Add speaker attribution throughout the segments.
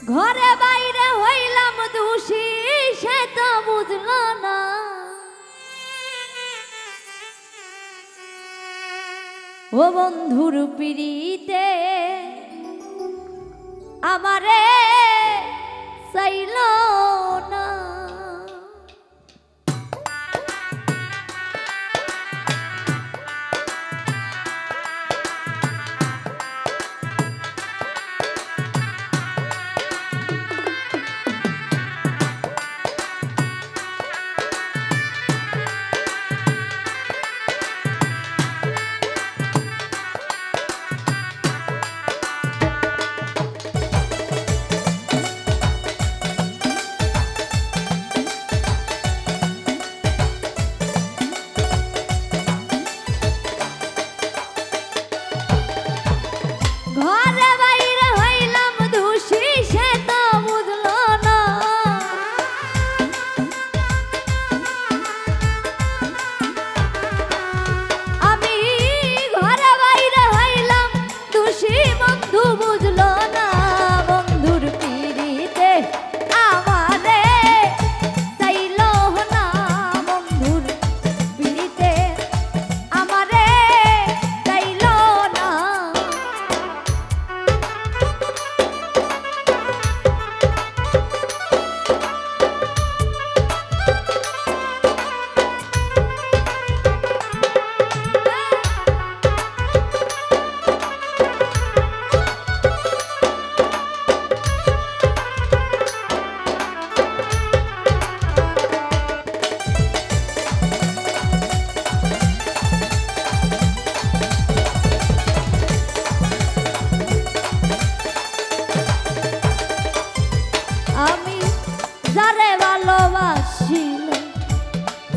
Speaker 1: ঘরে বাইরে হইলাম দোষী সে তো বুঝলো না। ও বন্ধুর পিড়িতে আমারে চাইল না।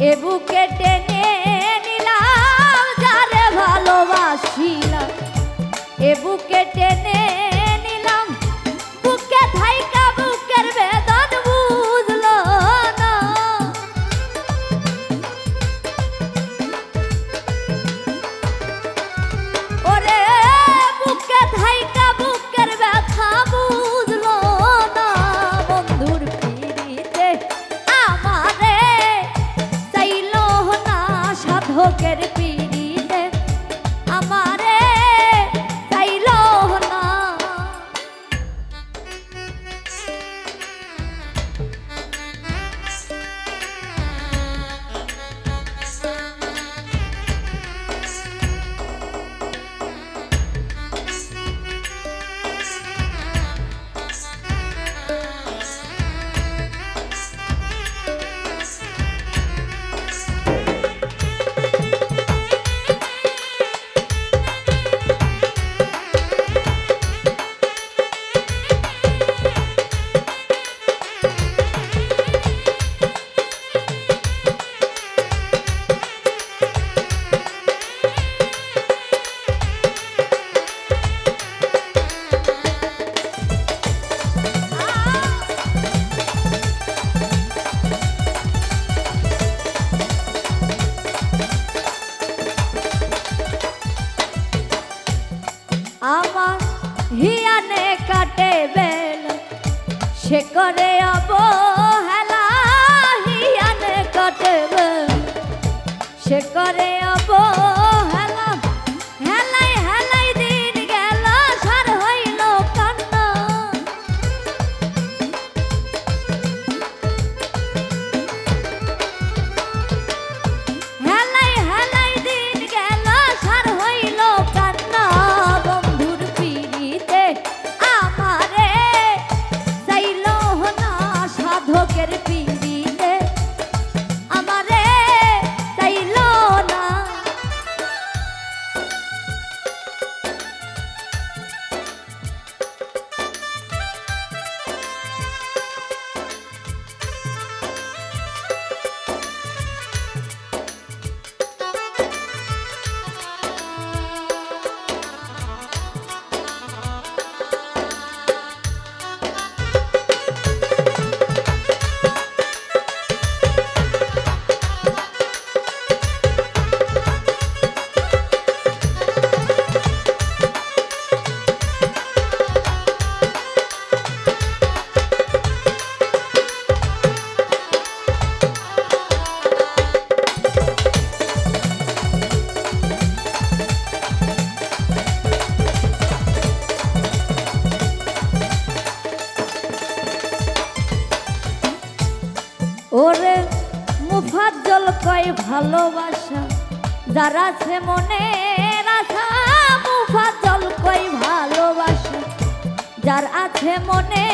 Speaker 1: এ বুকে টেনে নিলাম যারে ভালোবাসিলাম, এ বুকে টেনে নিলাম, বুকে থাইকা বুকের বেদন বুঝলো না। ওরে বুকে থাইকা বুকের ব্যথা বুঝলো না। বন্ধুর পিড়িতে আমারে চাইলো না, সাধকের পিড়িতে আমারে চাইলো না। আমার হিয়ানে কাটে বেলা সে করে অবহেলা, হিয়ানে কাটে বেলা সে করে অবহেলা। হেলাই হেলাই দিন গেল সার হইল কান্না। হেলাই হেলাই দিন গেল সার হইল কান্না। বন্ধুর পিড়িতে আমারে চাইলো না, সাধকের পিড়িতে আমারে চাইলো না। কই ভালোবাসা যার আছে মনে আশা মুফাজ্জল কই ভালোবাসা যার আছে মনে